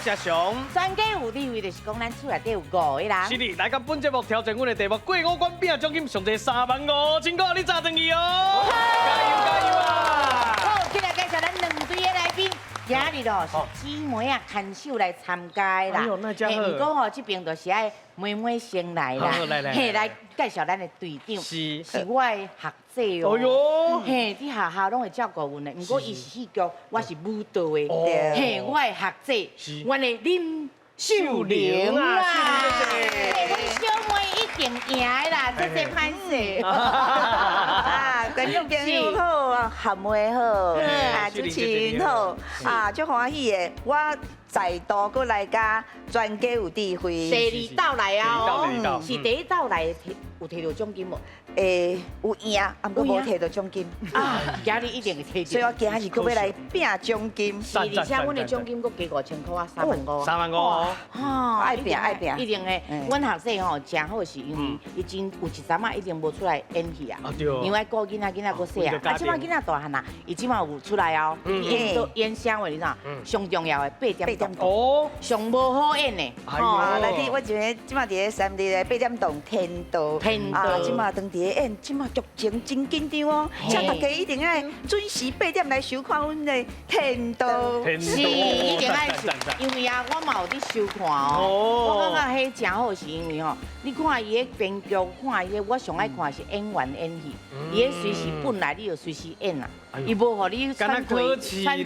谢熊。专家有地位，就是讲咱厝内底有5个人。是的，来到本节目挑战阮的题目，过5关饼奖金上侪35000，请讲你咋等伊哦！加油加油啊！好，今日介绍咱2队的来宾。 今日哦是姊妹啊，牵手来参加啦。哎呦，那真好。不过吼，这边就是爱妹妹先来啦。好，来。嘿，来介绍咱的队长。是我的学姐哦。哦哟。嘿，伫学校拢会照顾阮的，不过伊是戏剧，我是舞蹈的。嘿，我的学姐，我的林秀玲啦。嘿，阮小妹一定赢的啦，这歹势。啊，观众朋友好啊，学妹好，啊，主持人好，啊，足欢喜的，我再度过来甲专家有智慧。第2道来啊，第2道是第1道来有摕到奖金无？有赢，啊，不过无摕到奖金。啊，今日一定会摕到。所以我今日搁要来拼奖金。是，而且阮的奖金搁加5000块啊，35000。35000哦。哦，爱拼爱拼。一定的，阮学姐吼真好，是因为伊真有一阵啊，已经无出来演戏啊。啊对。因为顾囡仔搁细啊，啊，即摆囡仔大汉啊，伊即摆有出来哦。演啥话你知？上重要的8点档。哦。上无好演的。哦，来去，我今即摆伫咧3立的8点档天道。天道。啊，即摆当伫咧演，即摆剧情真紧张哦，请大家一定爱准时8点来收看阮的天道。是，一定爱收，因为啊，我嘛有伫收看哦。我感觉迄真好，是因为吼，你看伊的编剧，看伊的，我上爱看是演员演戏，伊的随时本来你就随时演啦，伊无互你篡退的机会，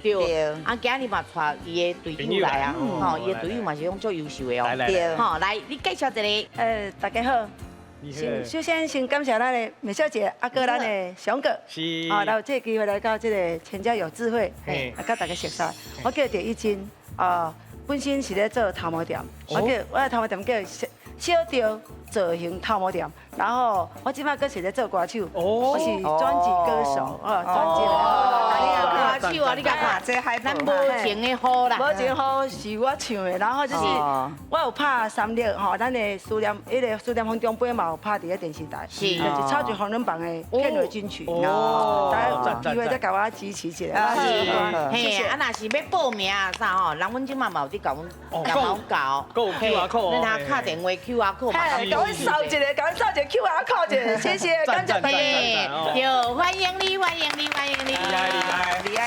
对。啊，今日嘛带伊的队友来啊，吼，伊的队友嘛是种足优秀的哦。对，吼，来，你介绍一个。大家好。首先先感谢咱的美小姐，啊，哥咱的翔哥，是，啊，来有这个机会来到这个全家有智慧，来甲大家熟悉。我叫赵一金，本身是咧做头毛店，我的头毛店叫小调造型头毛店，然后我即摆搁是咧做歌手，我是专辑歌手，专辑的歌手啊，你甲看，这还咱无情的好啦，无情的好是我唱的，然后就是我有拍3立吼，咱的思念，迄个思念风中杯嘛有拍伫咧电视台，就是超级红人榜的片尾金曲，大家有机会再甲我支持一下，嘿，啊，若是要报名啊啥吼，人阮即马嘛有伫甲阮搞，够 QR code，你若敲电话 QR code 嘛，甲阮扫一个，甲阮扫一个 QR code，谢谢，感谢大家。对，欢迎你，欢迎你，欢迎你，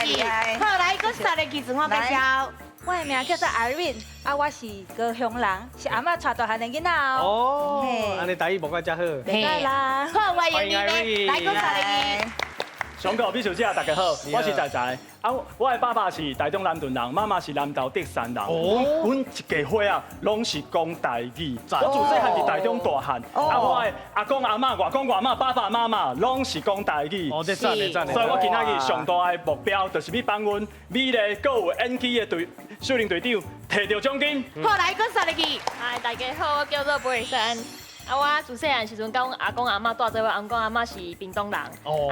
厉害！好，来，搁三个记自我介绍。我的名叫做阿瑞，啊，我是高雄人，是阿嬷带大汉的囡仔哦。哦，安尼台语无怪遮好。对啦，好，欢迎你，来，搁三个字。上个美小姐，大家好，我是仔仔。啊，我的爸爸是台中南屯人，妈妈是南投竹山人。哦，阮一家伙啊，拢是讲台语。我自细汉伫台中大汉，啊，我的阿公阿嬷、外公外嬷、爸爸妈妈拢是讲台语。哦，这赞的赞的。所以我今仔日上大的目标，就是要帮阮美丽各有演技的秀玲队长摕到奖金。好，来，搁三个字。嗨，大家好，我叫做博尔森。啊，我自细汉时阵，甲阮阿公阿嬷住做，我阿公阿嬷是屏东人，啊，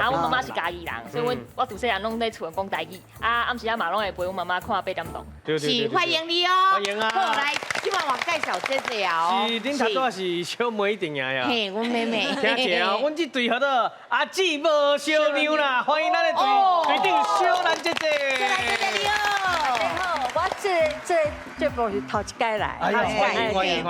阮妈妈是嘉义人，所以我自细汉拢在厝讲台语，啊，暗时啊嘛拢会陪阮妈妈看8点档。是，欢迎你哦。欢迎啊。好，来，今晚我介绍这个哦。是，恁头拄是小妹一定赢呀。嘿，阮妹妹。听者哦，阮这队叫做阿姊无小妞啦，欢迎咱的队长小兰姐姐。小兰姐姐你好。大家好，我这部是头一届来，欢迎。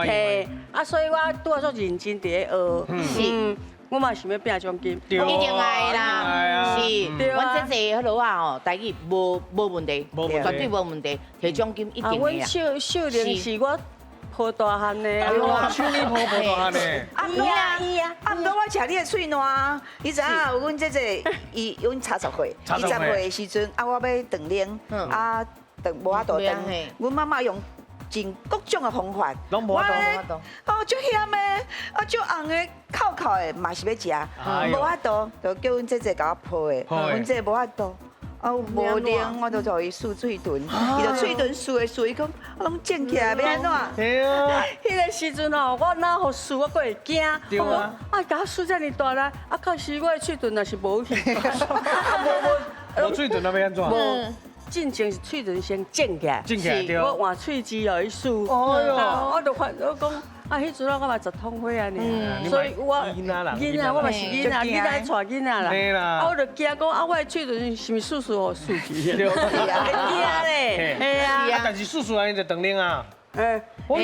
啊，所以我拄啊做认真伫咧学，我嘛想要拼奖金，一定爱啦，是，阮这个落啊吼，台语无问题，绝对无问题，摕奖金一定的啊。秀玲是我抱大汉的，秀玲抱大汉的。啊，毋过我食你的喙烂，你知影有阮这伊阮30岁，20岁的时阵，啊，我要断零，啊，断无法度断，阮妈妈用。尽各种的方法，拢无法度，哦，足咸的，啊，足红的，扣的，嘛是要食，无法度，就叫阮姐姐甲我抱的，阮姐无法度，啊，无灵，我就叫伊输水豚，伊就水豚输的输，伊讲我拢捡起来要安怎？嘿啊！迄个时阵哦，我哪好输，我阁会惊，对啊，啊，甲我输遮尔大啦，啊，可是我的水豚也是无去，无水豚那要安怎？进前是喙唇先正起来，进起来对。我换喙齿哦，伊输，我就发我讲。啊，迄阵我嘛十通火啊呢，所以我囡仔我嘛是囡仔，囡仔带囡仔啦，啊我就惊讲啊，我的喙唇是毋是叔哦输去？对啊，惊咧，系啊，但是叔叔安尼就长领啊。哇，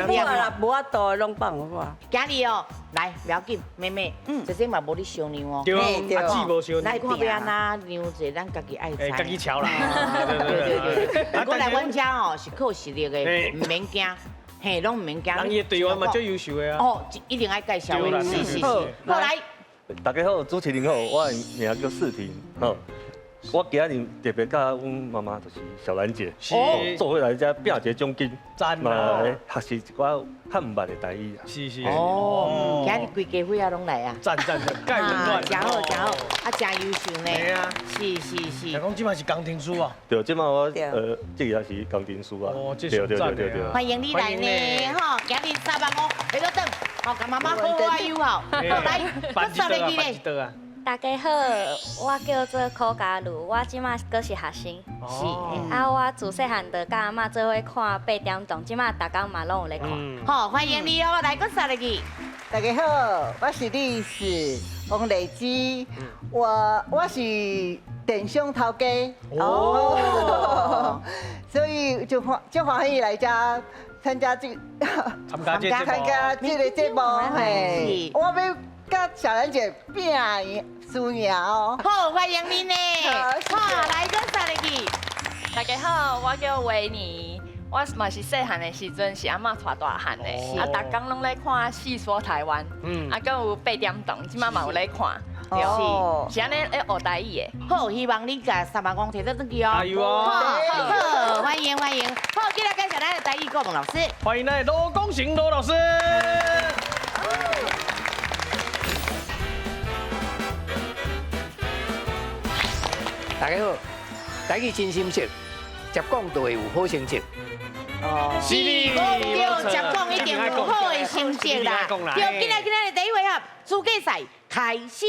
无啦，无法度拢放我。今日哦，来不要紧，妹妹，这些嘛无你烧娘哦。对，阿姊无烧来看要安那娘者，咱家己爱知。家己瞧啦。对。不过来阮家哦是靠实力的，唔免惊。嘿，拢唔免惊。人伊队员嘛最优秀的啊。哦，一定爱介绍的，是。好来，大家好，主持人好，我的名叫世平，吼。我今日特别甲阮妈妈就是小兰姐，做伙来遮拼一个奖金，嘛学习一寡较唔捌的台语啊。是。哦，今日规家伙啊拢来啊。赞，介温暖。真好，啊真优秀呢。系啊。是。讲即摆是工程师啊。对，即摆我这个也是工程师啊。哦，这是赞的。欢迎你来呢，吼，今日3万5，下到等，好，甲妈妈好啊友好，好来，办一道啊。大家好，我叫做柯嘉如，我即马阁是学生。是。啊，我自细汉就甲阿嬷做伙看8点档，即马逐工嘛拢有咧看。好，欢迎你哦，来个啥来去？大家好，我是律师王丽芝，我是电商头家。哦。所以就欢喜来家参加这个节目，嘿，我要甲小兰姐拼输赢哦。好，欢迎你呢。好，来个啥来去？大家好，我叫维尼，我嘛是细汉的时阵是阿嬷带大汉的，啊，逐工拢咧看《戏说台湾》，啊，搁有8点档，即马嘛有咧看。是安尼咧学台语的。好，希望你甲3万5摕到转去哦。加油哦！好，欢迎。好，今日介绍咱的台语国文老师。欢迎咱的罗公行罗老师。大家好，台语真心切，接讲就会有好成绩。是，我对接讲一定有好的成绩啦。对，今日的第一回合资格赛开始。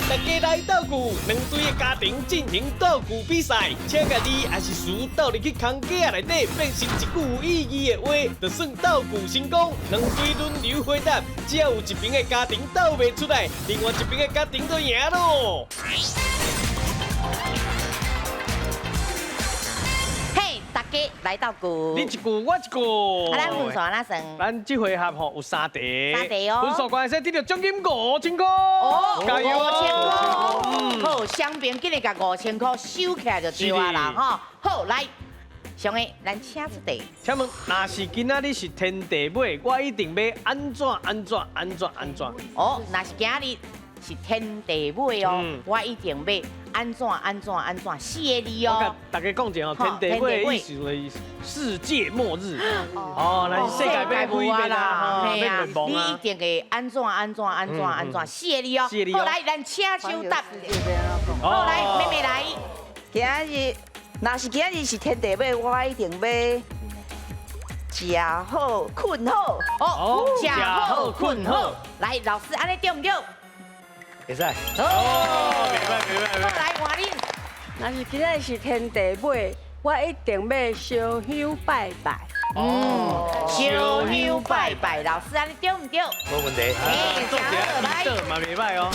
大家来斗句，两队的家庭进行斗句比赛，请家己也是输斗入去空架内底，变成一句有意义的话，就算斗句成功。两队轮流回答，只要有一边的家庭斗袂出来，另外一边的家庭就赢咯。嘿，大家来斗句。你一句，我一句。啊，咱分数安怎算？咱这回合吼有3题。3题哦。分数关系得到奖金5000块。哦，加油哦！5000块。好，双边今日甲5000块收起来就对啊啦，吼。好，来，上个咱请出题。请问，若是今仔日是天地尾，我一定要安怎？哦，若是今日是天地尾哦，我一定要安怎4个字哦。我甲大家讲者哦，天地尾意思为世界末日。哦，那是世界要毁灭啦，嘿啊，你一定会安怎4个字哦。好，来，咱请手答。好，来，妹妹来。今日是天地尾，我一定要食好困好。哦，食好困好。来，老师，安尼对唔对？会使。哦，明白。好，来，换恁。若是今日是天地尾，我一定要烧香拜拜。烧香拜拜，老师安尼对唔对？无问题。做一个来，嘛袂歹哦。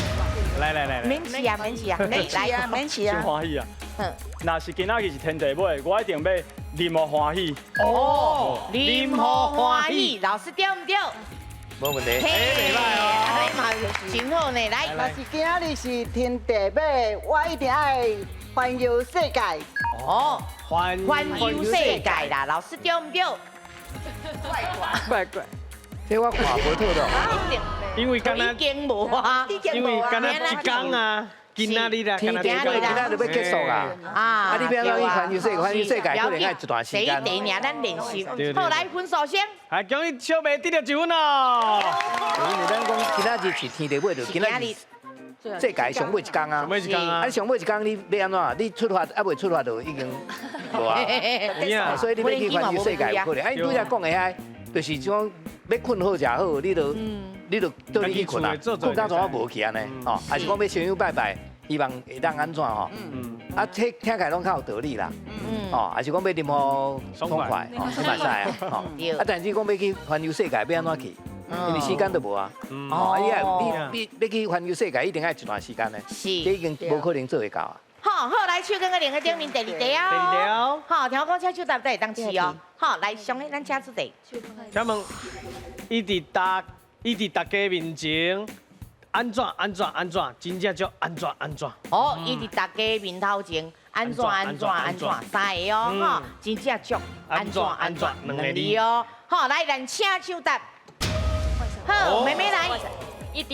来。免试啊。真欢喜啊！若是今仔日是天地尾，我一定要任何欢喜。哦，任何欢喜，老师对唔对？无问题。袂歹哦。安尼嘛真好呢，来。若是今仔日是天地尾，我一定爱环游世界。哦，环游世界啦，老师对唔对？乖。这我看无透的。因为刚才已经无啊，因为刚才一天啊，今仔日啦，今仔就要结束啊！啊，你不要去环游世界，可能要一段时间。第一咱练习。好，来分数先。还恭喜小妹得到1分哦。因为咱讲今仔日是天地尾，就今仔日世界上尾一天啊。啊，上尾一天你要安怎？你出发还未出发就已经无啊。所以你要去环游世界有可能。啊，你拄则讲的遐，就是种要困好食好，你就倒你去困啊，困到怎啊无去安尼？哦，还是讲要相友拜拜，希望会当安怎吼？啊，听起来拢较有道理啦。哦，还是讲要啉好爽快，哦，都蛮使啊。哦，啊，但是讲要去环游世界，要安怎去？因为时间都无啊。哦，你要去环游世界，一定要一段时间呢。是，这已经无可能做会到啊。好，来手跟个另个顶面第二题哦。第二题哦。好，听我讲，车手答对当试哦。好，来上咧，咱车出题。请问，伊伫大家面前安怎，真正叫安怎。哦，伊伫大家面头前安怎，三个哦，哈，真正足安怎，两个字哦。好，来咱车手答。好，妹妹来。伊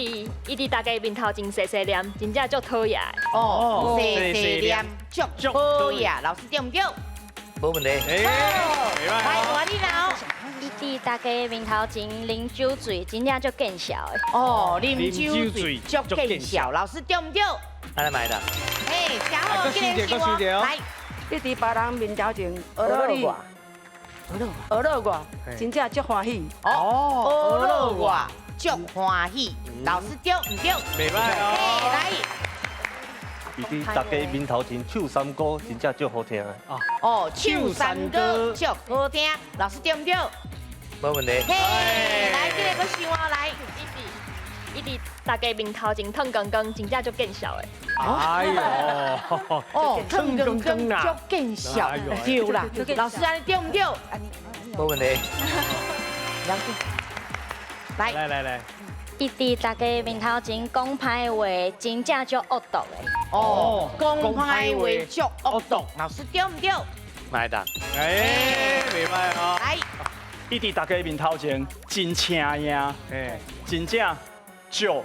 伫大家面头前细细念，真正足讨厌。哦，细细念足讨厌，老师对唔对？无问题。来，换你啦。伊伫大家面头前啉酒醉，真正足见笑的。哦，啉酒醉足见笑，老师对唔对？安尼买的。嘿，加好，今天是我来。你伫别人面头前学了你，学了我，真正足欢喜。哦，学了我。足欢喜，老师对唔对？袂歹哦。来，伊伫大家面头前唱山歌，真正足好听的。哦，唱山歌足好听，老师对唔对？无问题。嘿，来，这个是我来。伊伫大家面头前腾光光，真正足见笑的。哎呦，哦，腾光光足见笑，对啦。老师安尼对唔对？无问题。了解。来，伊伫大家面头前讲歹话，真正足恶毒的。哦，讲歹话足恶毒，老师对唔对？买的。袂歹哦。来，伊伫大家面头前真青呀，真正足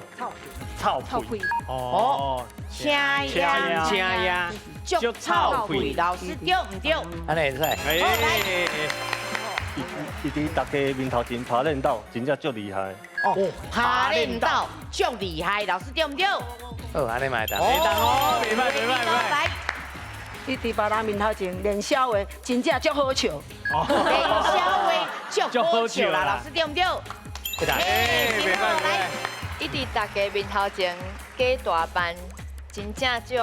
臭屁。哦，青呀，足臭屁，老师对唔对？安尼会使。伊伫大家面头前爬练斗，真正足厉害。哦，爬练斗足厉害，老师对唔对？好，安尼买的。袂歹。来，你伫别人面头前练笑话，真正足好笑。练笑话足好笑啦，老师对唔对？会当。袂歹。伊伫大家面头前假大班，真正足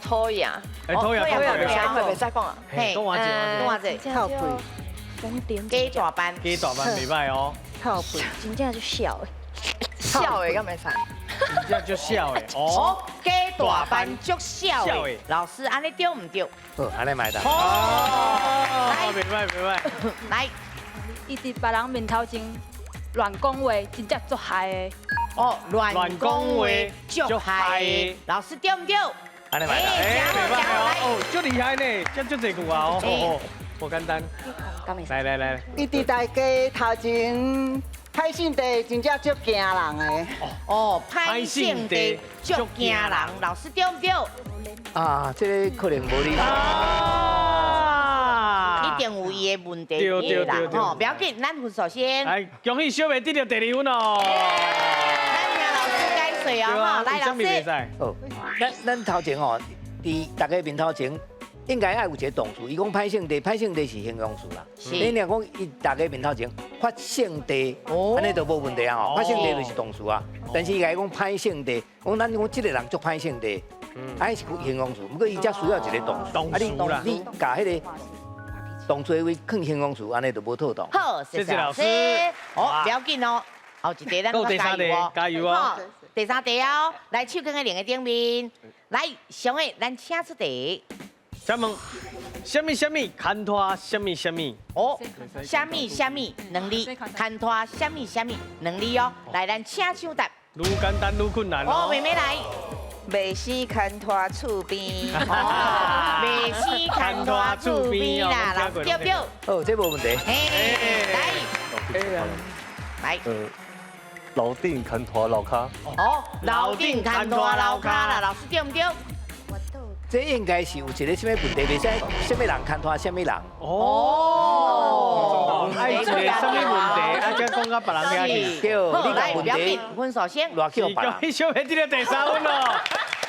讨厌。讨厌，袂使讲啊。嘿，讲话者，臭屁。假大班，袂歹哦。臭屁，真正足笑的。笑的敢袂使？真正足笑的。哦，假大班足笑的，老师安尼对唔对？好，安尼买的。哦，袂歹。来，伊伫别人面头前乱讲话，真正足害的。哦，乱讲话足害的，老师对唔对？安尼买的。袂歹哦，足厉害呢，这足侪句话哦。不简单。来。伊伫大家头前歹性地，真正足惊人的。哦，歹性地足惊人，老师对唔对？啊，这个可能无你。一定有伊的问题啦，吼，不要紧，咱分数先。来，恭喜小妹得到第2分哦。咱请老师解说哦，哈，来老师。哦，咱头前吼，伫大家面头前。应该爱有一个动词，伊讲歹性地，歹性地是形容词啦。你若讲伊大家面头前发性地，安尼就无问题啊吼。发性地就是动词啊，但是伊讲歹性地，讲咱讲这个人足歹性地，爱是形容词，不过伊才需要一个动词。动词啦。你甲迄个动词位放形容词，安尼就无妥当。好，谢谢老师。哦，不要紧哦，后一题咱搁加油哦。加油哦。第3题哦，来手跟个另个顶面，来上个咱请出题。请问，什么牵拖什么？哦，什么两字，牵拖什么两字哦。来，咱请手答。愈简单愈困难哦。妹妹来。袂死牵拖厝边。袂死牵拖厝边啦，老师对不对？哦，这无问题。来。楼顶牵拖楼骹。哦，楼顶牵拖楼骹啦，老师对不对？这应该是有一个什么问题，袂使什么人牵拖什么人。哦，爱一个什么问题，啊，再讲到别人遐去。对，你讲问题。分数先。乱叫别人。恭喜小妹得到第3分哦。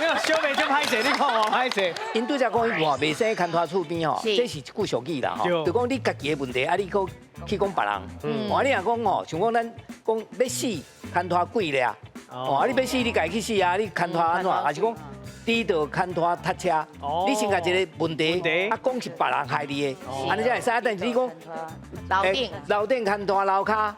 没有小妹就歹势，你看我歹势。因对只讲伊话袂使牵拖厝边吼，这是一句俗语啦吼。就讲你家己的问题，啊你去讲别人。哦，你若讲吼，像讲咱讲要死牵拖鬼咧啊。哦，啊你要死你家己去死啊，你牵拖安怎？还是讲低道牵拖塞车？你先甲一个问题，啊讲是别人害你的，安尼才会使。但是你讲楼顶牵拖楼骹。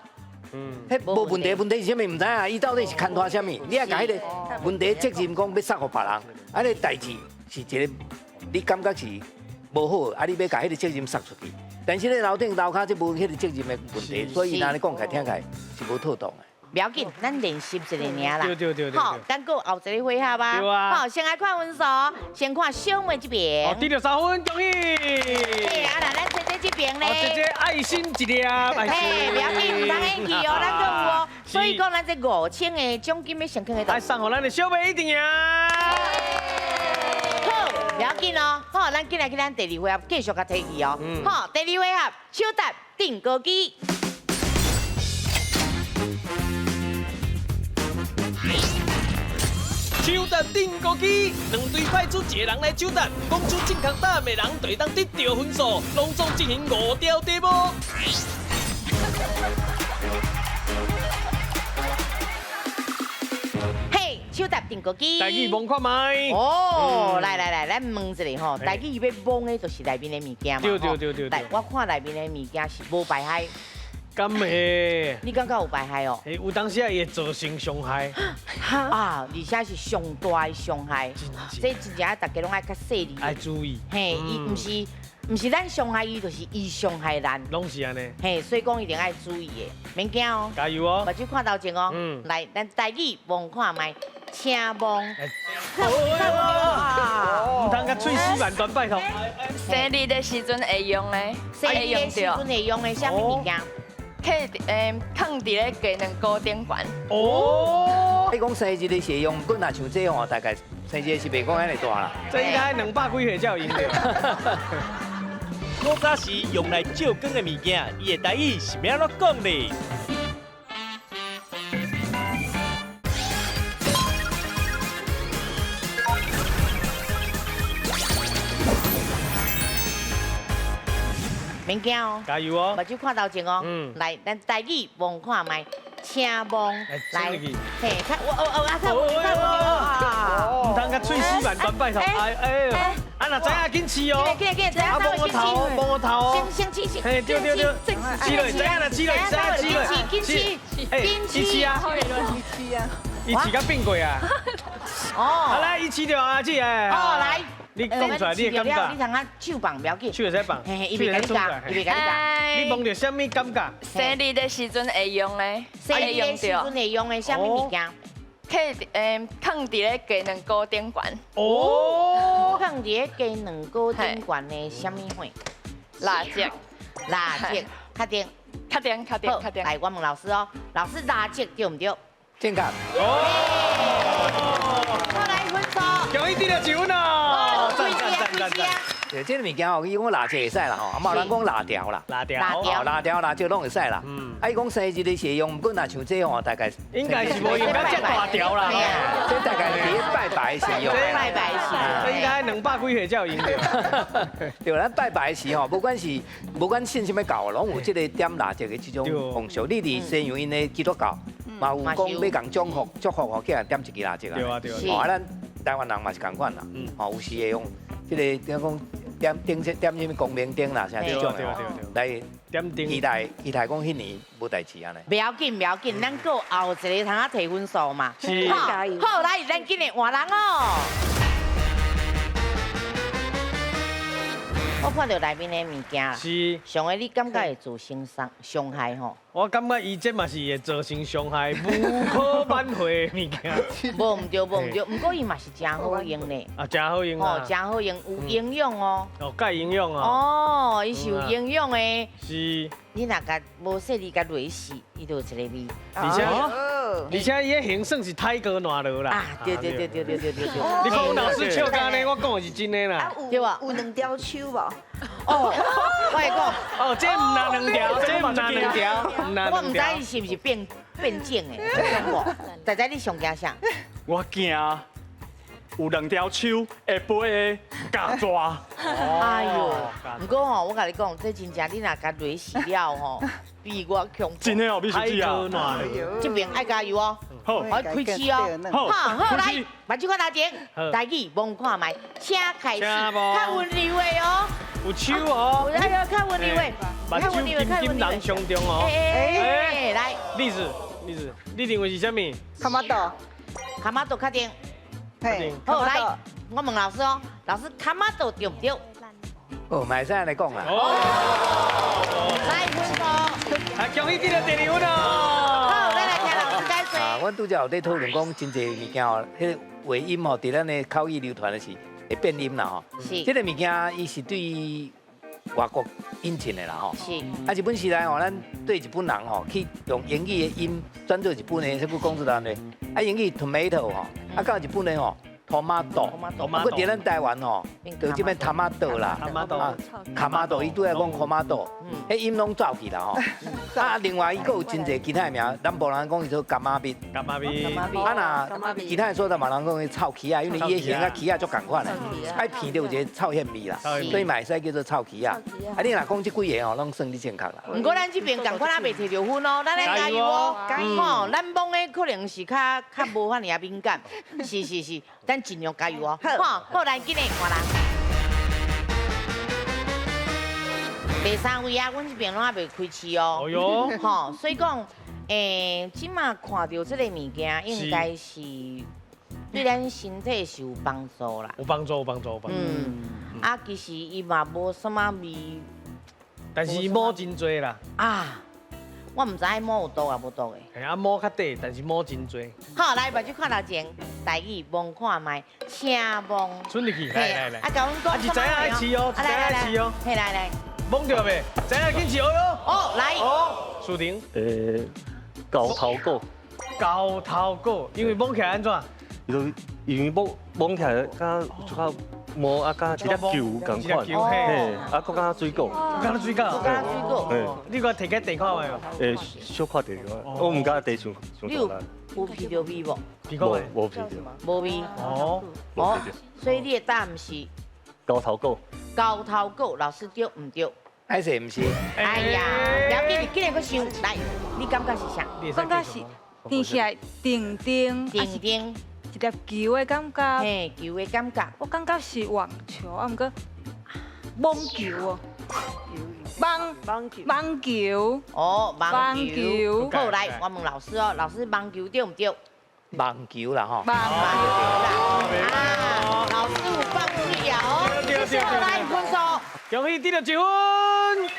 迄无问题，问题是啥物？唔知啊，伊到底是牵拖啥物？你也甲迄个问题责任讲要塞互别人，啊，个代志是一个你感觉是无好，啊，你要甲迄个责任塞出去。但是咧楼顶楼骹即无迄个责任的问题，所以安尼讲起来听起来是无妥当的。不要紧，咱练习一个尔啦。对。好，咱过后一个回合吧。对啊。好，先来看分数，先看小妹这边。哦，第3分，恭喜。啊，那咱姐姐这边咧。姐姐爱心一粒，爱心。不要紧，唔通演技哦，咱都有哦。所以讲，咱这5000的奖金要先放喺度。来送互咱的小妹一定赢。好，不要紧哦。好，咱进来去咱第2回合继续甲提起哦。好，第2回合手搭定高机。手搭定高机，两队派出一个人来手搭，讲出正确答案的人就会当得到分数，隆重进行5条题目。嘿，手搭定高机。台语蒙看麦。哦，来，咱问一下吼，台语伊要蒙的就是内面的物件嘛。对。来，我看内面的物件是无败害。敢会？你感觉有败害哦？有当时也会造成伤害。啊，而且是上大的伤害。这真正大家拢爱较细腻。爱注意。嘿，伊唔是咱伤害伊，就是伊伤害咱。拢是安尼。嘿，所以讲一定爱注意的，免惊哦。加油哦！目睭看头前哦。来，咱台语望看麦，请望。唔通甲喙齿万端拜托。生日的时阵会用的，生日的时阵会用的，啥物物件？放伫咧鸡卵糕顶悬。哦，你讲生日的时用，不过若像这吼，大概生日是袂讲安尼大啦。这应该200几岁才有用到。古早时用来照光的物件，伊的台语是咩怎讲呢？免惊哦，加油哦！目睭看头前哦。来，咱台语望看麦，请望。来，嘿，看我，唔通甲喙齿万端拜托。哎，啊若知影紧试哦。啊，摸我头哦。先试。嘿，对。试落，知影啦，试落，紧试啊！伊试甲变过啊。哦。来，伊试着啊，姐哎。哦，来。你讲出来，你的感觉？你通啊手放不要紧，手会使放，嘿嘿，伊袂甲你教，伊袂甲你教。你摸着什么感觉？生日的时阵会用的，生日的时阵会用的什么物件？放伫咧鸡卵糕顶悬。哦，放伫咧鸡卵糕顶悬的什么货？蜡烛，确定。好，来，我问老师哦，老师蜡烛对唔对？正确。好来分数。恭喜你了1分哦！赞。对，这个物件吼，伊讲蜡烛会使啦吼，啊，嘛有人讲蜡条啦，蜡烛拢会使啦。啊，伊讲生日的时用，不过若像这吼，大概应该是无用到这大条啦。这大概伫拜拜时用。拜拜时，应该200几岁才有用到。对，咱拜拜时吼，不管信什么教，拢有这个点蜡烛的这种风俗。你伫西洋因的基督教，嘛有讲要共祝福吼，叫人点一支蜡烛啊。对。啊，咱台湾人嘛是共款啦。哦，有时会用这个点讲点什么光明灯啦，像这种的来期待讲迄年无代志安尼。不要紧，咱过后一个通啊提分数嘛。是。好，来，咱今日换人哦。我看到内面的物件啦，是上个你感觉会造成伤害吼？我感觉伊这嘛是会造成伤害，无可挽回的物件。无唔对，不过伊嘛是真好用呢。啊，真好用啊！哦，真好用，有营养哦。哦，介营养啊！哦，伊是有营养的。是。你若甲无细腻甲累死，伊就有一个味。而且伊的形算是泰戈暖炉啦。啊，对。你讲老师笑干呢，我讲的是真的啦。对吧？有2条手无？哦，我会讲。哦，这唔拿2条，我唔知伊是毋是变种的，仔仔你上惊啥？我惊有2条手会飞的甲抓。哎呦，不过吼，我甲你讲，这真正你若甲雷死了吼，比我强。真的哦，美小姐啊！这边爱加油哦，好，我开始哦。好，来，目睭看头前，台语望看卖，请开始，较温柔的哦。有手哦，哎呦，较温柔的，目睭金金人上中哦。来，例子，你认为是啥物？卡马豆，卡马豆确定。嘿，好，来，我问老师哦，老师卡马豆对不对？哦，马上来讲啦。来分数，啊，恭喜你的第2分哦。好，咱来听老师解说。啊，阮拄则有在讨论讲，真侪物件吼，迄个尾音吼，伫咱的口语流传的是会变音啦吼。是。这个物件伊是对外国引进的啦吼。是。啊，日本时代吼，咱对日本人吼去用英语的音转做日本的这个公司单位，啊，英语 tomato 吼，啊，到日本的吼。tomato，不过伫咱台湾吼，就这边 tomato 啦，啊，卡马豆，伊拄来讲 tomato，迄音拢走去啦吼。啊，另外伊佫有真侪其他的名，咱无人讲伊做柑仔蜜，啊那其他的所在嘛人讲伊臭起啊，因为伊的形甲起啊足共款的，爱片着有一个臭香味啦，所以嘛会使叫做臭起啊。啊，你若讲这几个吼，拢算你正确啦。不过咱这边共款也未摕到分哦，咱来加油哦。吼，咱蒙的可能是较无遐尔啊敏感，是。咱尽量加油哦！好，来紧嘞，看人。第3位啊，阮这边拢还未开市哦。哦哟。吼，所以讲，即马看到这个物件，应该是对咱身体是有帮助啦。有帮助。啊，其实伊嘛无什么味，但是摸真多啦。啊。我唔知摸有毒啊，无毒的。系啊，摸较短，但是摸真多。好，来，目睭看头前，台语望看卖，请望。顺入去，来。啊，甲阮讲。是知影爱试哦，嘿，来。摸着未？知影紧试哦哟。哦，来。哦，树婷。高头狗。高头狗，因为摸起来安怎？因为摸起来，甲就较。摸啊，甲一只球共款，嘿，啊，搁甲水果，敢水果，你个摕个地看卖哦？小看地我唔敢地上。你有闻到味无？鼻孔无闻到。无味。哦。所以你的答案是高头狗。高头狗，老师对唔对？还是唔是？哎呀，了解你，今日个想来，你感觉是啥？感觉是听起来定。一粒球的感觉，嘿，球的感觉，我感觉是网球，啊，毋过网球哦，网球，哦，网球，好来，我问老师哦，老师网球对唔对？网球啦吼，网球啦，啊，老师有放水啊哦，对，来分数，恭喜得到1分。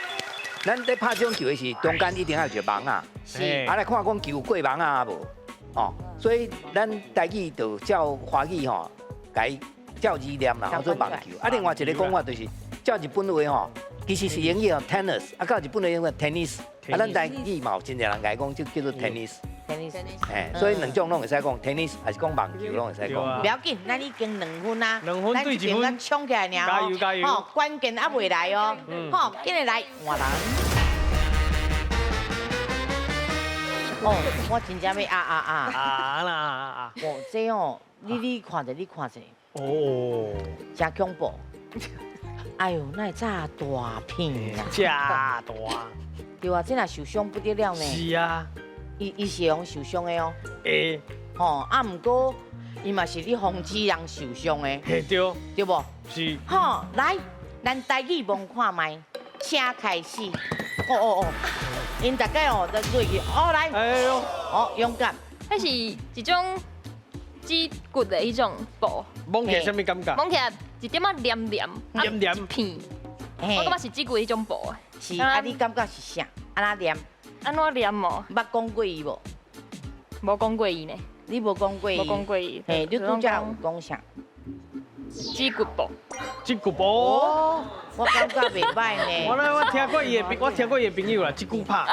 咱在拍这种球的是中间一定要有一个网啊，是，啊来看讲球过网啊无？哦，所以咱台语就照华语吼，改照字念啦，叫做网球。啊，另外一个讲法就是照日本话吼，其实是英语哦 tennis， 啊，到日本话用 tennis， 啊，咱台语嘛有真侪人改讲就叫做 tennis。哎，所以2种拢会使讲 tennis， 还是讲网球拢会使讲。不要紧，咱已经2分啊，2分对1分，咱冲起来尔哦。加油！吼，关键还未来哦。吼，今日来换人。哦，我真正要啦！哦，这哦，你看者。哦，真恐怖。哎呦，那炸大片啊！炸大。对啊，这若受伤不得了呢。是啊。伊是用受伤的哦。会。吼，啊，毋过伊嘛是咧防止人受伤的。嘿，对不？是。吼，来，咱台语望看卖，请开始。哦。因大概哦，在做去，来，哎呦，勇敢，迄是一种指骨的一种布，摸起来什么感觉？摸起来一点仔黏片，我感觉是指骨的一种布。是，啊，你感觉是啥？安怎黏？安怎黏哦？捌讲过伊无？无讲过伊呢。你无讲过伊？无讲过伊。嘿，你拄则有讲啥？指骨布。指骨布。我感觉袂歹呢。我听过伊的朋友啦，指骨拍。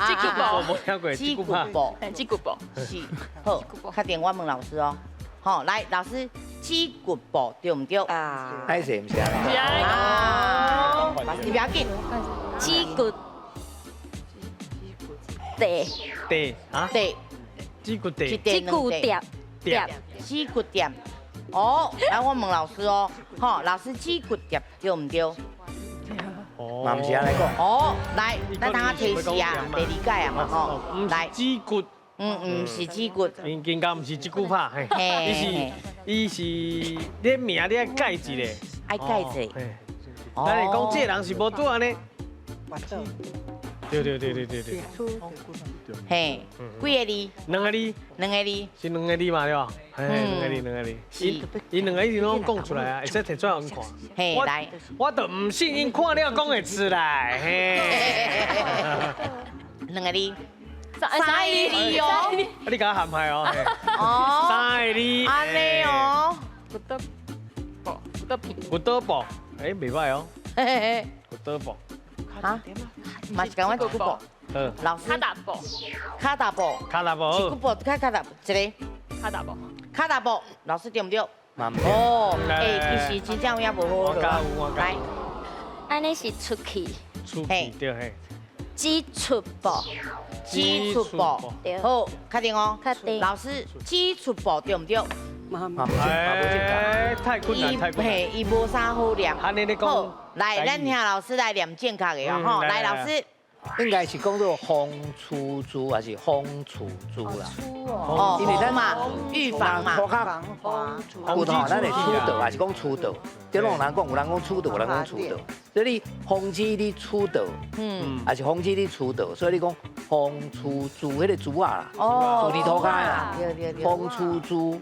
指骨布。无听过指骨布。指骨布。是。好，确定我问老师哦。好，来，老师，指骨布对唔对？啊。还是唔是啊？是啊。你不要紧。指骨。地啊？地。指骨地。指骨店。指骨店。哦，来我问老师哦，吼，老师指骨碟对唔对？嘛唔是安尼讲。哦，来，咱等下提示啊，得理解啊嘛吼。来，指骨。唔是指骨。应该唔是即句话，嘿，伊是你名你爱改一个，爱改一个。咱是讲这个人是无拄安尼。对。嘿，几个字？两个字。两个字。是两个字嘛对吧？嘿，两个字。伊两个字拢讲出来啊，会使摕出来阮看。嘿，来，我都唔信因看了讲会出来，嘿。两个字。三个字哦。你甲我含害哦。哦。三个字。安尼哦。骨头布，哎，袂歹哦。骨头布。哈？嘛是讲我骨布。老师。卡达布。是骨布，卡达布，一个。卡达布，老师对唔对？嘛唔对。哦，哎，其实真正有影无好咯。来，安尼是出去。出去对嘿。基础部。基础部。好，确定哦。确定。老师，基础部对唔对？哎，太困难，太困难。嘿，伊无啥好念。安尼你讲。好，来，咱听老师来念正确的哦。吼，来，老师。应该是讲做风出租还是风出租啦？哦，因为咱嘛预防嘛。骨头咱会出道还是讲出道？这种人讲，有人讲出道，有人讲出道。所以你风止你出道，还是风止你出道？所以你讲风出租，迄个猪啊啦，猪里头开啦，风出租，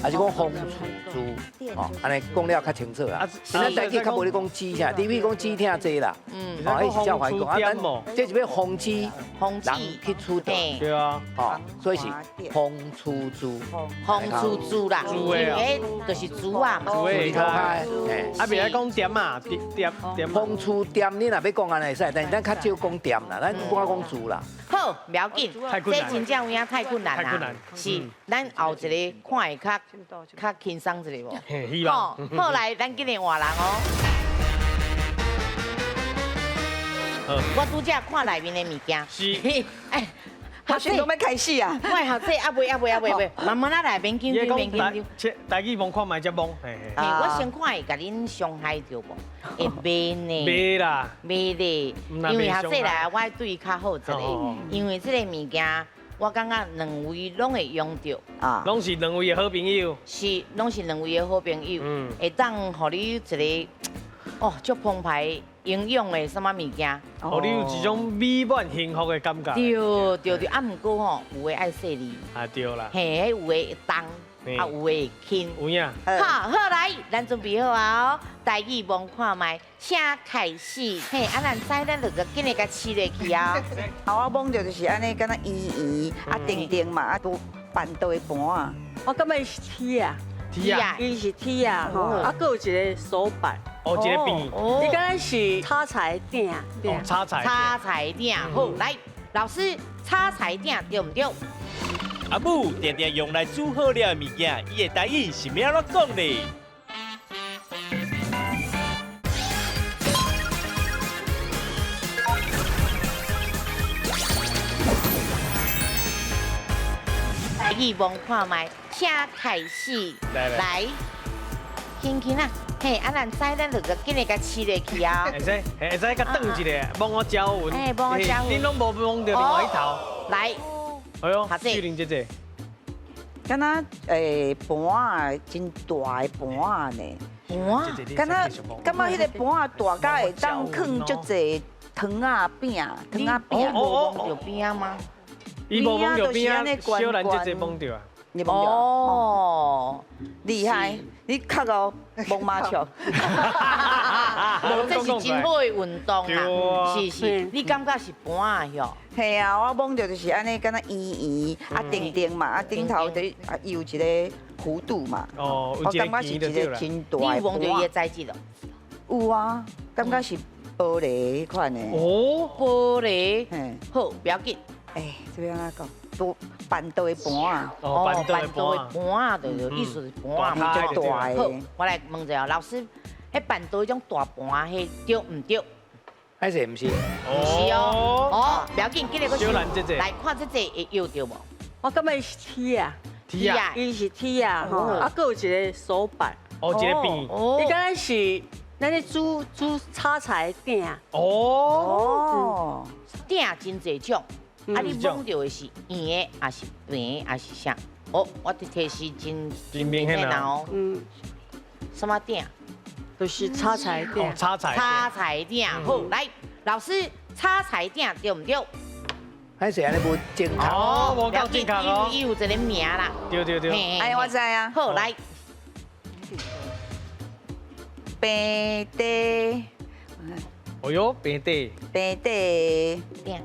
还是讲风出租？哦，安尼讲了较清楚啦。咱台语较无咧讲止啥，除非讲止听济啦。哦，迄是照怀讲啊，咱这是要风止人去出道。对啊。哦，所以是风出租。风出租啦，诶，就是猪啊，猪里头开。啊，别来讲点啊，点。风出店，你若要讲安尼会使，但是咱较少讲店啦，咱不爱讲猪啦。好，不要紧，这真正有影太困难啦。是，咱后一个看会较轻松一个无？希望。好，来，咱今日换人哦。我拄则看内面的物件。是。哎。我先都要开始啊！我学这袂，慢慢来，免紧张，免紧张。大家望看卖只望，我先看会甲恁伤害着无？会袂呢？袂啦，袂咧，因为学这来我对伊较好一个，因为这个物件我感觉两位拢会用着啊，拢是两位的好朋友，是，拢是两位的好朋友，会当互你一个哦，足澎湃。营养的什么物件，互你有一种美满幸福的感觉。对，啊，毋过吼，有诶爱说你。啊，对啦。嘿，有诶会动，啊，有诶会轻。有影。好来，咱准备好啊！台语望看卖，请开始。嘿，啊，咱知咱就紧日甲试落去啊。啊，我摸着就是安尼，敢若圆啊，定定嘛，啊，都板豆的盘啊。我感觉是铁啊，伊是铁啊，吼，啊，佫有一个手板。哦，一个边，你刚才是插菜鼎，哦，插菜鼎，好，来，老师，插菜鼎对唔对？阿母常常用来煮好了的物件，伊的台语是咩怎讲呢？台语望看卖，请开始，来，轻轻啊。嘿，啊，咱知咱就紧日甲试落去啊！会使甲转一个，帮我交运。哎，帮我交运。恁拢无望到另外一头。来，哎呦，巨灵姐姐。敢若盘啊，真大的盘啊呢。盘，敢若感觉迄个盘啊大到会当放足济汤啊饼。无有边吗？伊无望到边啊，小兰姐姐望到啊。你望到？哦，厉害！你较哦，摸麻雀，这是真好的运动啦，是，你感觉是盘啊哟？系啊，我摸着就是安尼，敢若圆啊定定嘛，啊顶头就有一个弧度嘛。哦，我感觉是一个真大的盘。你摸着伊的材质咯？有啊，感觉是玻璃迄款的。哦，玻璃。好，不要紧。哎，这边安怎讲？都板豆的盘啊，板豆的盘啊，对，意思是盘啊，就大的。好，我来问一下老师，迄板豆迄种大盘，迄对唔对？还是唔是？唔是哦，不要紧，今日个来看这会摇着无？我感觉是铁啊， T 啊，伊是 T 啊，吼，啊，佫有一个手板，哦，一个边，伊敢若是咱咧煮炒菜的鼎。哦，鼎真侪种，啊，你摸到的是圆的，还是平的，还是啥？哦，我的提示真明显哦。什么鼎？就是炒菜鼎。炒菜。炒菜鼎，好，来，老师，炒菜鼎对唔对？还是安尼无正确。哦，无够正确哦。伊有一个名啦。对。哎，我知啊。好，来。平地。哦哟，平地。平地鼎。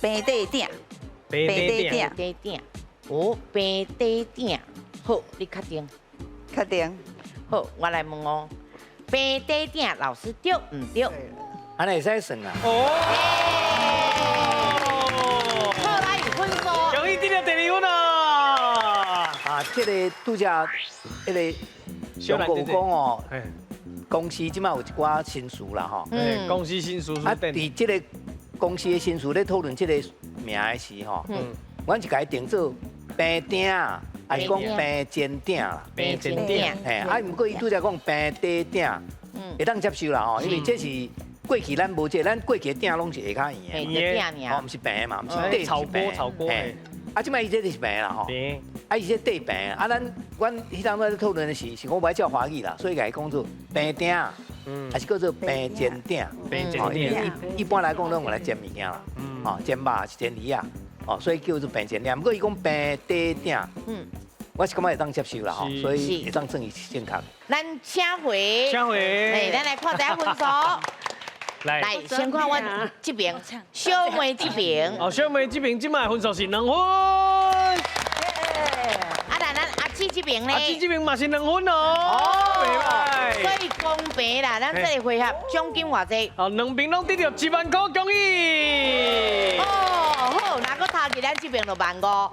平地鼎。平地鼎。哦，平地鼎。好，你确定？确定。好，我来问哦，平地鼎老师对唔对？安尼会使算啊。好，来分数。恭喜得了第2分啊！啊，这个拄则迄个上国有讲哦，公司即摆有一寡新事啦吼。公司新事。啊，伫这个公司的新事咧讨论这个名的时吼，阮是甲伊定做平鼎，还是讲平煎鼎啦？平煎鼎。嘿，啊，毋过伊拄则讲平地鼎，会当接受啦吼，因为这是。过去咱无这，咱过去的鼎拢是下骹圆的，哦，毋是平的嘛，毋是底炒锅的。啊，即摆伊这就是平啦吼。啊，伊这底平，啊，阮迄当在讨论的是我袂照华语啦，所以甲伊讲做平鼎，还是叫做平煎鼎。平煎鼎。一般来讲，拢用来煎物件啦，哦，煎肉是煎鱼啊，哦，所以叫做平煎鼎。不过伊讲平地鼎，我是感觉会当接受啦吼，所以会当算伊正确。咱请回，来，咱来看第一分数。来，先看我这边，小妹这边。哦，小妹这边今麦分数是2分。啊，咱阿姊这边呢？阿姊这边嘛是2分哦。袂歹。所以公平啦，咱这个回合奖金偌济？哦，2边拢得到7万块，恭喜！哦，好，那个头去咱这边就15000，哦，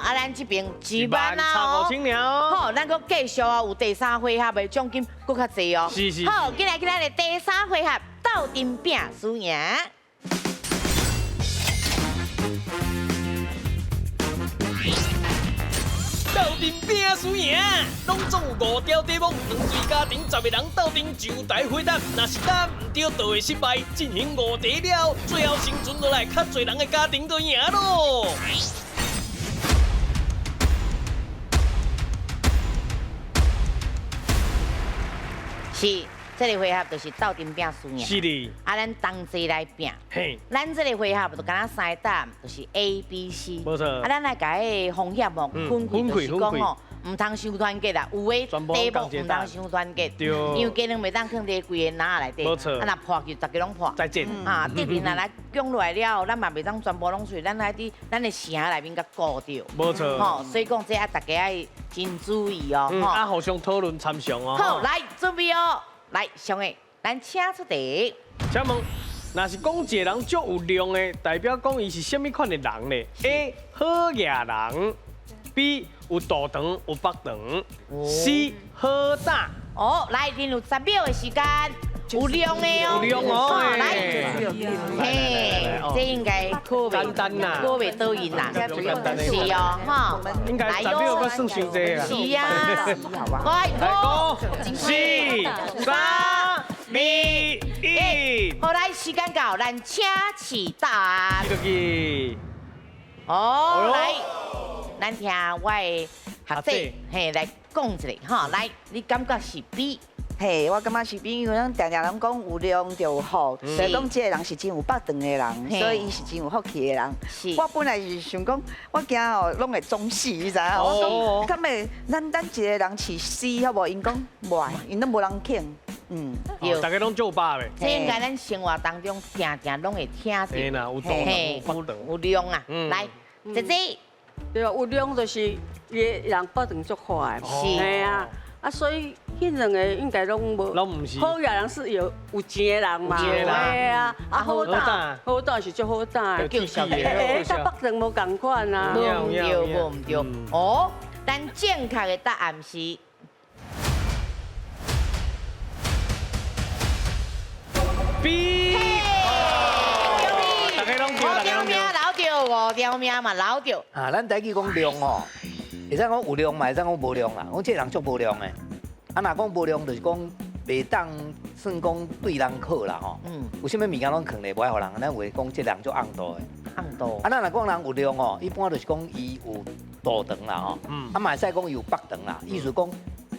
啊，咱这边2万啦，差5千了。好，咱个继续啊，有第3回合的奖金更较济哦。是。好，今来咱的第3回合。斗阵拼输赢，斗阵拼输赢，拢总有5条题目，2对家庭10个人斗阵就大回答，若是答唔对就会失败。进行5题了，最后生存落来较侪人的家庭就赢咯。是。这个回合就是斗阵拼输赢。是的。啊，咱同齐来拼。嘿。咱这个回合就敢若3个答案，就是 A、B、C。没错。啊，咱来甲个风险哦分开，就是讲哦，唔通伤团结啦。有诶题目唔通伤团结，因为家人袂当放伫规个篮内底。没错。啊，若破去10个拢破。再见。啊，对面若来降落来了，咱嘛袂当全部拢出，咱来伫咱的城内面甲顾着。没错。吼，所以讲这啊，大家爱真注意哦。啊，互相讨论参详哦。好，来准备哦。来，上个，咱请出题。请问，若是讲一个人足有量的，代表讲伊是什么款的人呢 ？A. 好野人 ，B. 有肚肠有腹肠 ，C. 好打。哦，来，恁有10秒的时间，有量的哦。有量哦，来，嘿，这应该可简单啦，可袂倒赢啦，简单的。是哦，哈，应该10秒搁算伤济啦。是啊，来5、4、3、2、1。好，来，时间到，咱请起答案。去。哦，来，咱听我的学姐嘿来讲一下哈，来，你感觉是 B？ 嘿，我感觉是 B，因为咱常常拢讲有量就有福，所以讲这个人是真有腹肠的人，所以伊是真有福气的人。我本来是想讲，我惊哦，拢会中死，你知影？我讲，敢会咱一个人是 C，好无？因讲袂，因都无人肯。大家拢做饱呗。这应该咱生活当中常常拢会听到。嘿啦，有肚肠有腹肠，有量啊。来，姐姐。对啊，有量就是伊人腹肠足快，是啊，啊所以迄两个应该拢无，拢唔是。好野人是有钱的人嘛，对啊，啊好打是足好打的，叫小弟，甲腹肠无共款啊，唔对，唔对。哦，但正确的答案是 B。大家拢对，5条命留着，5条命嘛留着。啊，咱台语讲量哦，会使讲有量嘛，会使讲无量啦。我这个人足无量的，啊，若讲无量就是讲袂当算讲对人好啦吼。有啥物物件拢藏咧，无爱互人，咱话讲这人足暗度的。暗度。啊，咱若讲人有量哦，一般就是讲伊有大肠啦吼。啊，嘛会使讲伊有北肠啦，意思讲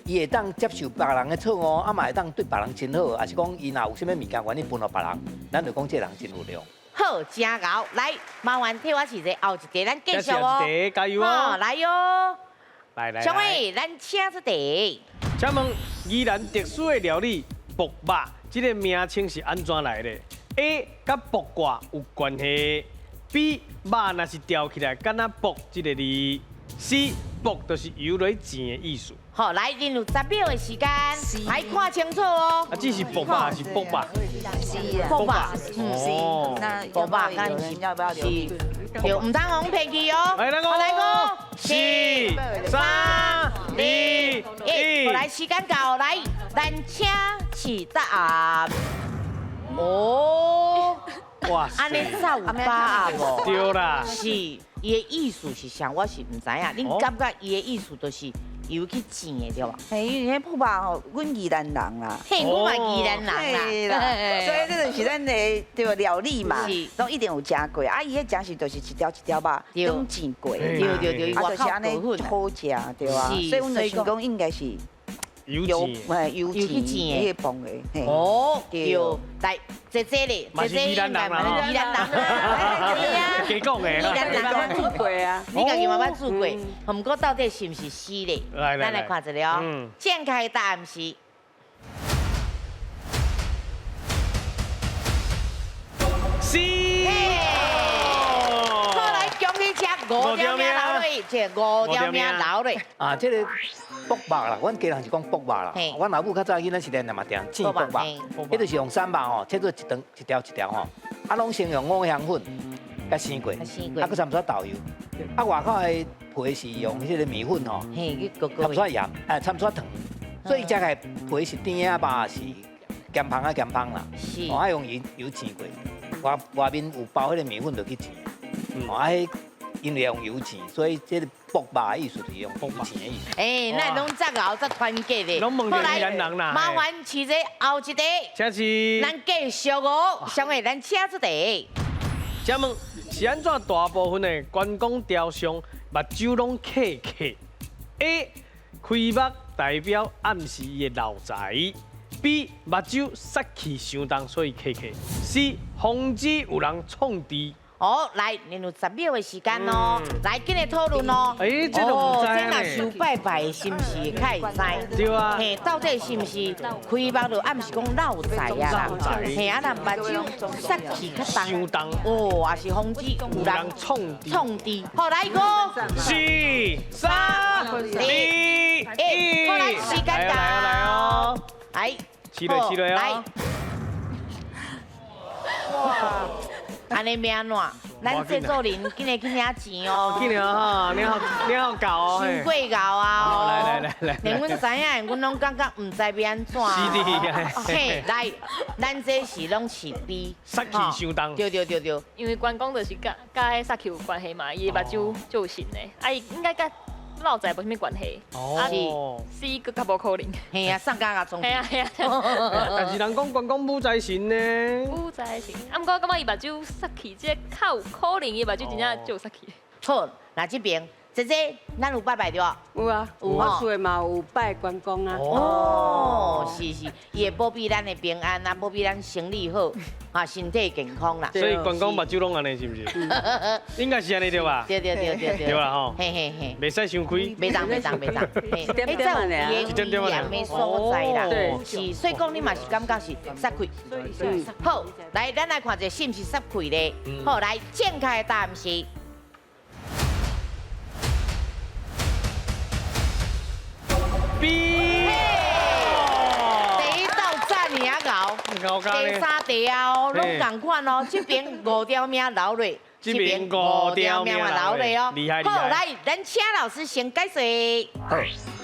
伊会当接受别人的错误，啊嘛会当对别人真好，还是讲伊若有啥物物件愿意分互别人，咱就讲这人真有量。好，真牛！来，麻烦替我试者后一题，咱继续哦。下一题加油哦！来哟！来。小伟，咱请出题。请问宜兰特殊的料理卜肉，这个名称是安怎来的 ？A. 甲卜卦有关系 ；B. 肉若是吊起来，敢若卜这个字 ；C. 卜就是游落钱的意思。好，来，恁有10秒的时间，来看清楚哦。啊，这是卜肉还是卜肉？卜肉，哦，那卜肉，敢是要不要留意？对，唔通红骗去哦。来，咱讲，来个4、3、2、1，来时间到，来，咱请起答案。哦，哇，安尼才有把握无？对啦，是，伊的意思是啥？我是唔知影。恁感觉伊的意思就是游去钱的对吧？嘿，因为迄卜肉吼，阮宜兰人啦，嘿，我嘛宜兰人啦，所以这就是咱的对吧料理嘛，都一定有食过。啊，伊迄食是就是一条一条肉，拢煎过，对，啊，就是安尼好食，对吧？所以阮就想讲应该是油去煎的，迄崩的。哦，对，来，姐姐咧，嘛是宜兰人啦，宜兰人啦，加讲的，宜兰人煮过啊，你家己嘛捌煮过，不过到底是不是是咧？来，咱来看一下哦。正确的答案是。是。好来，恭喜吃5条命留落，这5条命留落。啊，这个卜肉啦，阮家人是讲卜肉啦。阮老母较早囡仔是练嘛定煎卜肉，迄就是用3肉吼，切做一条一条吼，啊，拢先用五香粉甲生过，啊，佮差不多豆油，啊，外口的皮是用迄个米粉吼，差不多盐，差不多糖，所以食起来皮是甜啊，肉是咸芳啊咸芳啦，哦，爱用油煎过，外面有包迄个米粉就去煎，哦，啊，因为用油煎，所以这个卜肉的意思是用卜煎的意思。哎，咱拢作熬作团结的。拢问到宜兰人啦。麻烦试者后一题。请是。咱继续哦，上个咱请出题。请问是安怎大部分的观光雕像目睭拢刻刻 ？A. 开目代表暗示伊的老宅 ；B. 目睭杀气伤重，所以刻刻 ；C. 防止有人创治。哦，来，恁有10秒的时间哦，来今日讨论哦。哎，这都唔知这若想拜拜，是毋是较会知？对啊。嘿，到底是毋是开目就暗是讲老财啊啦？嘿，啊，若目睭杀气较重，哦，也是防止有人创治。好，来个4、3、2、1，好来，时间到。来哦，来，起来哦。哇！安尼命怎？咱制作人今日去领钱哦。紧了哈，你好搞哦。伤过搞啊！来。连阮知影，阮拢感觉唔知要安怎。是的。嘿，来，咱这是拢是 B。杀气伤重。对。因为关公就是甲迄杀气有关系嘛，伊目睭就有神的，啊，伊应该甲老宅无啥物关系。哦。是个较无可能。嘿啊，上家总。嘿啊。但是人讲关公武财神呢。武财神，啊，毋过我感觉伊目睭杀气，这较有可能伊目睭真正就有杀气。好，那这边姐姐，咱有拜拜对吧？有啊，我厝嘛有拜关公啊。哦，是，伊会保庇咱的平安啊，保庇咱生理好，啊，身体健康啦。所以关公目睭拢安尼是不是？应该是安尼对吧？对。对啦吼。嘿。袂使伤开。袂当。一点点嘛俩。一点的所在啦。是，所以讲你嘛是感觉是杀气。好，来，咱来看一下是毋是杀气咧？好，来，正确的答案是。B。第一道赞你啊搞，第3题哦，拢同款哦，这边5条命留落，这边5条命留落哦。厉害。好，来，咱请老师先解释。好，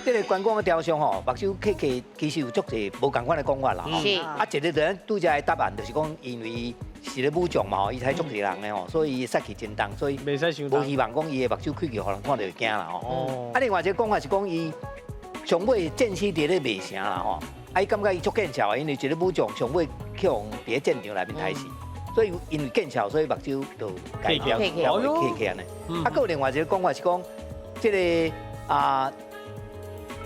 这个关公的雕像吼，目睭刻刻其实有足侪无同款的讲法啦。是。啊，一个咱拄则的答案就是讲，因为是咧武将嘛吼，伊才足济人的吼，所以伊杀气真重，所以袂使伤重。无希望讲伊的目睭开去，互人看到会惊啦吼。啊，另外一个讲法是讲伊上尾战死伫咧卖城啦吼，啊，伊感觉伊足见笑的，因为一个武将上尾去互伫咧战场内面刣死，所以因为见笑，所以目睭就改掉，K 起安尼。啊，佫有另外一个讲法是讲，即个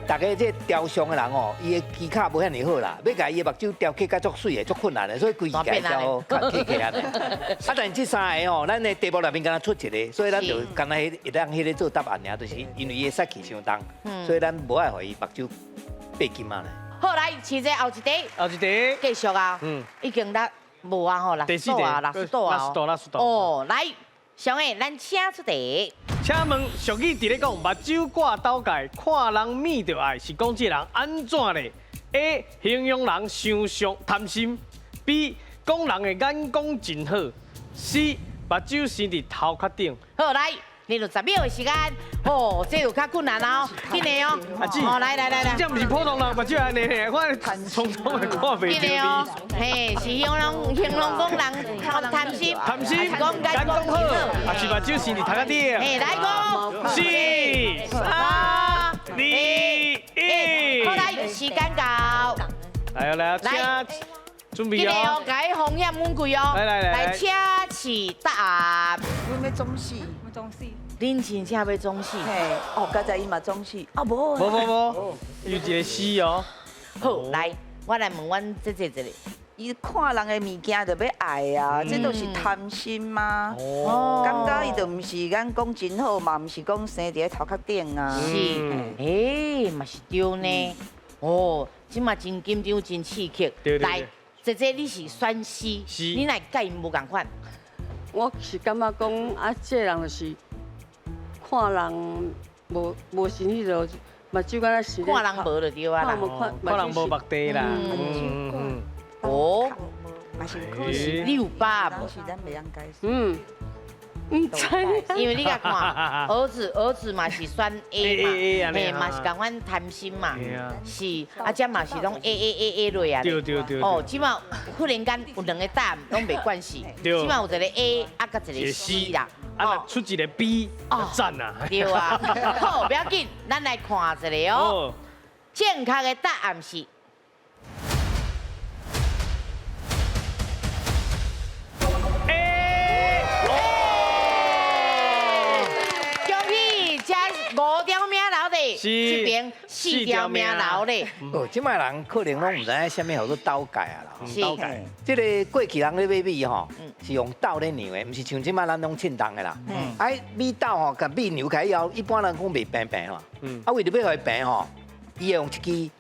大家这雕像的人哦，伊的技巧无遐尼好啦，要甲伊的目睭雕刻甲足水的，足困难的，所以规家雕较刻起安尼。啊，但这三个哦，咱的题目内面敢若出一个，所以咱就敢若会当迄个做答案尔，就是因为伊的杀气伤重，所以咱无爱互伊目睭白金啊咧。好来，试者后一题，继续啊，已经咱无啊吼，60度啊，60度啊，哦，来，上个咱请出题。请问俗语伫咧讲目睭挂斗界，看人面着爱，是讲这人安怎咧 ？A. 形容人伤贪心 ；B. 讲人的眼光真好 ；C. 目睭生伫头壳顶。好来，你就10秒的时间，哦，这就较困难哦，紧的哦。阿姊，来，这毋是普通人目睭安尼咧，我匆匆的看袂紧的哦。嘿，是形容讲人贪心，眼光好，还是目睭生伫头壳顶？嘿，来讲4、3、2、1。好来，时间到。来，请准备哦。记得哦，改风险稳贵哦。来，请示答案。阮要总死，恁真正要总死？嘿，哦，刚才伊嘛总死，啊无。无，有一个死哦。好，来，我来问阮姐一个。伊看人的物件就要爱啊，这都是贪心吗？哦，感觉伊就毋是眼光真好嘛，毋是讲生伫咧头壳顶啊。是，嘛是对呢。哦，即嘛真紧张，真刺激。来，姐你是选 C， 你来甲因无共款。我是感觉讲啊，这人就是看人无是迄落目睭敢若是看人无就对啊啦，看人无目地啦。哦，嘛是可惜，你有把握？是咱袂应该。唔知，因为你甲看，儿子嘛是选 A 嘛，嘿嘛是共款贪心嘛，是啊，这嘛是拢 A 类啊。对。哦，即嘛忽然间有2个答案拢袂关系，即嘛有一个 A 啊，甲一个 C 啦。啊，出一个 B， 赞啊！对啊，好，不要紧，咱来看一个哦。正确的答案是。5条命留咧，这边4条命留咧。哦，即摆人可能拢唔知影啥物叫做斗界啊啦。斗界，即个过去人咧买米吼，是用斗咧酿的，唔是像即摆咱拢称重的啦。哎，米斗吼，甲米酿起来以后，一般人讲袂平平嘛。啊，为着要互伊平吼，伊会用一支，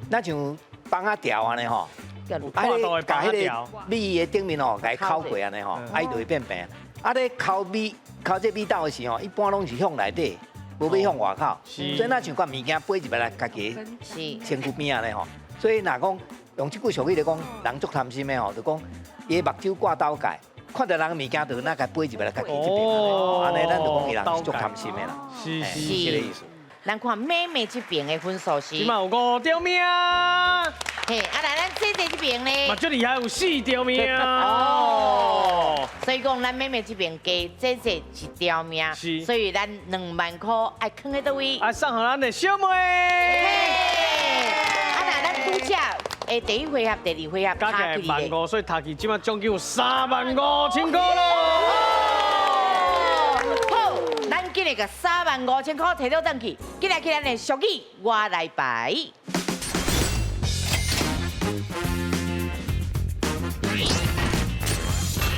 那像棒仔条安尼吼，甲迄个米的顶面吼，甲伊烤过安尼吼，啊伊就会变平。啊，咧烤这米斗的时候，一般拢是向内底，无要向外口。所以咱像款物件飞入来，家己身躯边安尼吼。所以若讲用即句俗语来讲，人足贪心的吼，就讲伊目睭挂斗界，看到人的物件就那个飞入来，家己这边安尼，咱就讲伊人是足贪心的啦。是这个意思。咱看妹妹这边的分数是，即嘛有5条命。嘿，啊来，咱姐姐这边呢？嘛，这里还有4条命。哦，所以讲咱妹妹这边加姐姐1条命，所以咱2万块爱囥在倒位？爱送互咱的小妹。啊来，咱拄则诶第1回合、第2回合加起来15000，所以他去即嘛总共有35000块咯。咱今日个35000块摕到转去，今日去咱的俗语我来排。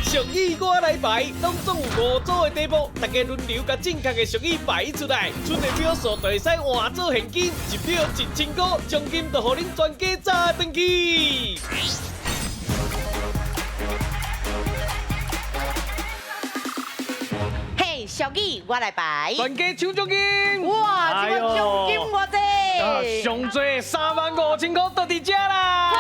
俗语我来排，拢总有5组的题目，大家轮流甲正确的俗语排出来，出的票数就会使换做现金，1票1000块，奖金就互恁全家砸转去。嘿，俗语我来排，全家抢奖金！哇，这个奖金偌济，上最35000块都伫遮啦。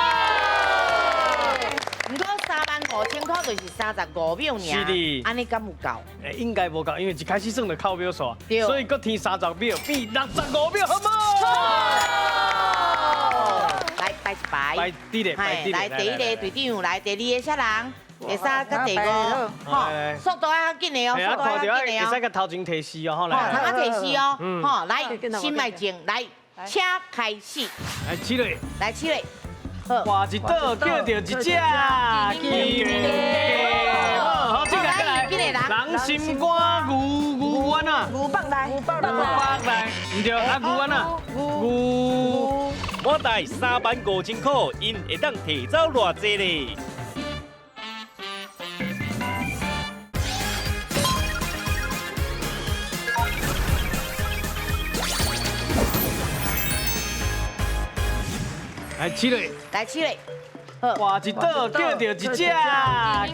不过35000块就是35秒尔，是的，安尼敢有够？应该无够，因为一开始算就靠秒数，对，所以搁添30秒，变65秒，好无？来排一排，排第一个，来第1个队长，来第2个啥人？会使甲第五，吼，速度要紧的哦，速度要紧的哦。会使甲头前提示哦，好来，头前提示哦，吼，来，心脉静，来，请开始。来起来，来起来。画一道叫着一只金鸡，好，进来，人心肝牛丸啊，牛放来，牛放来，唔对，啊牛丸啊，牛。我带35000块，因会当提走偌济咧？来起来，来起来，画一道叫着一只金鸡，好，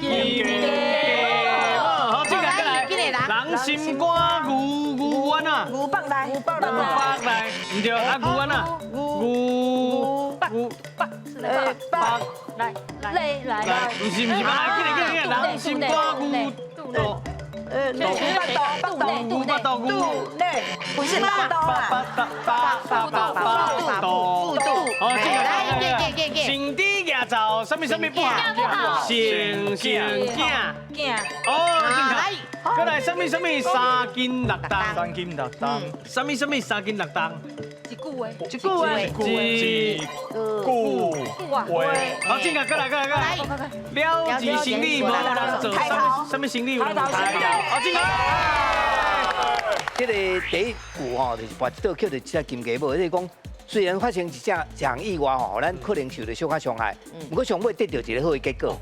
进来，人心肝牛丸啊，牛放来，牛放来，唔对，啊牛丸啊，牛来，唔是，来，人心肝牛肚。牛巴豆，不是巴豆啊，肚，好，身体牙皂，什么不好？性惊，哦，再来什么3斤6重3斤6重，什么3斤6重？一句话，好，进来，过来，了解生理无人做，什么生理有人做？好，进来。这个第一句吼，就是把这道叫做一只金鸡母，就是讲虽然发生一只讲意外吼，咱可能受到小可伤害，不过上尾得到一个好的结果，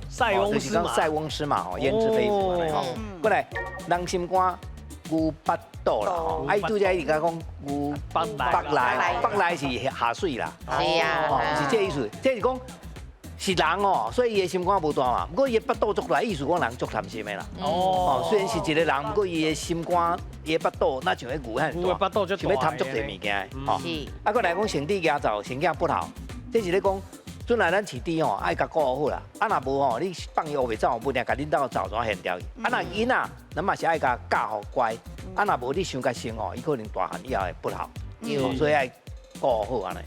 就是讲塞翁失马吼，焉知非福嘛吼。过来，人心肝。牛巴肚啦吼，啊伊拄则伊甲讲牛北来是下水啦，是啊，是这意思，这是讲是人哦，所以伊的心肝无大嘛，不过伊的巴肚足大，意思讲人足贪心的啦。哦，虽然是一个人，不过伊的心肝、伊的巴肚那像迄牛遐大，想要贪足侪物件的。哦，啊，搁来讲身体牙皂、身体不好，这是咧讲。准来咱饲猪吼，爱甲顾好啦。啊，若无吼，你放伊乌袂走，不定甲恁兜灶全现掉去。啊，若囡仔，咱嘛是爱甲教好乖。啊，若无你伤甲生吼，伊可能大汉以后会不好。所以爱顾好安尼。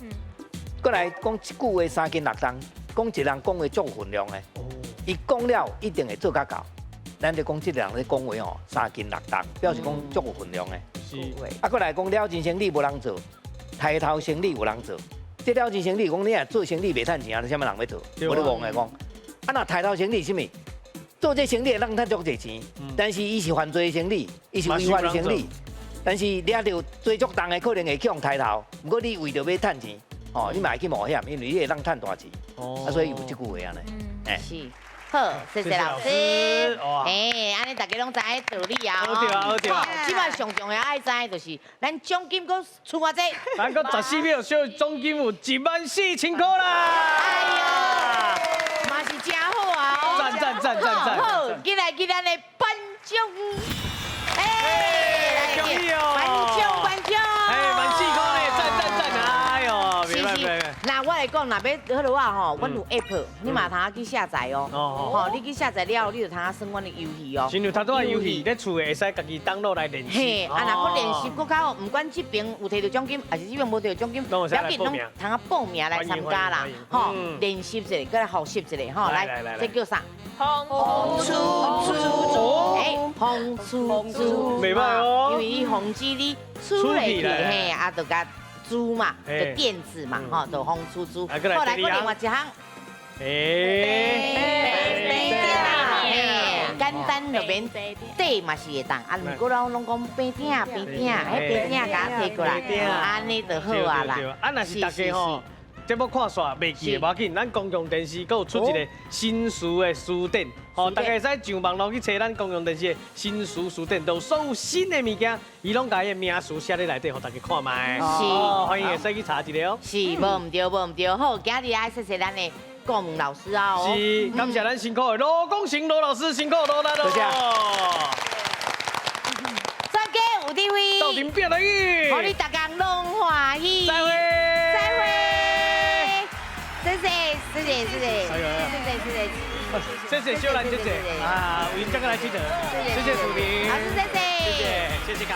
过来讲一句话3斤6重，讲一人讲话足分量的。伊讲了一定会做甲到。咱就讲这个人咧讲话吼，3斤6重，表示讲足有分量的。是。啊，过来讲了钱生理无人做，抬头生理有人做。这了钱生理，讲你若做生理袂趁钱啊，你啥物人要做？我咧讲来讲，啊若抬头生理是物？做这生理会当趁足侪钱，但是伊是犯罪生理，伊是违法的生理，但是抓到做足重的可能会去用抬头，不过你为着要趁钱，哦，你嘛会去冒险，因为你会当趁大钱，啊，所以有这句话安尼，哎，是。好，谢谢老师。哎，安尼大家拢知影道理啊。好对啊，好对啊。即摆上重要爱知就是咱奖金搁出偌济。咱搁14秒，小奖金有14000块啦。哎呦，嘛是真好啊！赞！好，今日咱的颁奖，哎，恭喜哦！颁奖，哎，14000块嘞，赞！哎呦，袂歹。那我来讲，若要好落啊吼，阮有 app， 你嘛通去下载哦。吼，你去下载了，你就通耍阮的游戏哦。亲像头拄仔游戏，咧厝的会使家己download来练习。嘿，啊，若要练习搁较，唔管这边有摕到奖金，还是这边无摕到奖金，要紧拢通报名来参加啦。吼，练习一下，搁来学习一下，吼，来，这叫啥？红出租，哎，红出租，袂歹哦。因为伊防止你出来去，嘿，啊，就甲。租嘛，就电子嘛，吼，就风出租。后来搁另外一项，简单就免底嘛是会当，啊，毋过拢讲平顶，迄平顶甲我摕过来，安尼就好啊啦。啊，若是大家吼。节目看煞袂记的，无要紧，咱公共电视阁有出一个新书的书店，吼，大家会使上网络去找咱公共电视的新书书店，都所有新的物件，伊拢甲伊的名词写在内底，互大家看卖。是，欢迎会使去查一下哦。是，无唔对。好，今日爱谢谢咱的顾问老师啊。是，感谢咱辛苦的罗光成罗老师，辛苦罗来了。专家有地位，斗阵变来去，互你大家拢欢喜。再会。谢谢秀兰姐姐啊，为你这个来记者，谢谢楚婷，老师谢谢，谢谢高。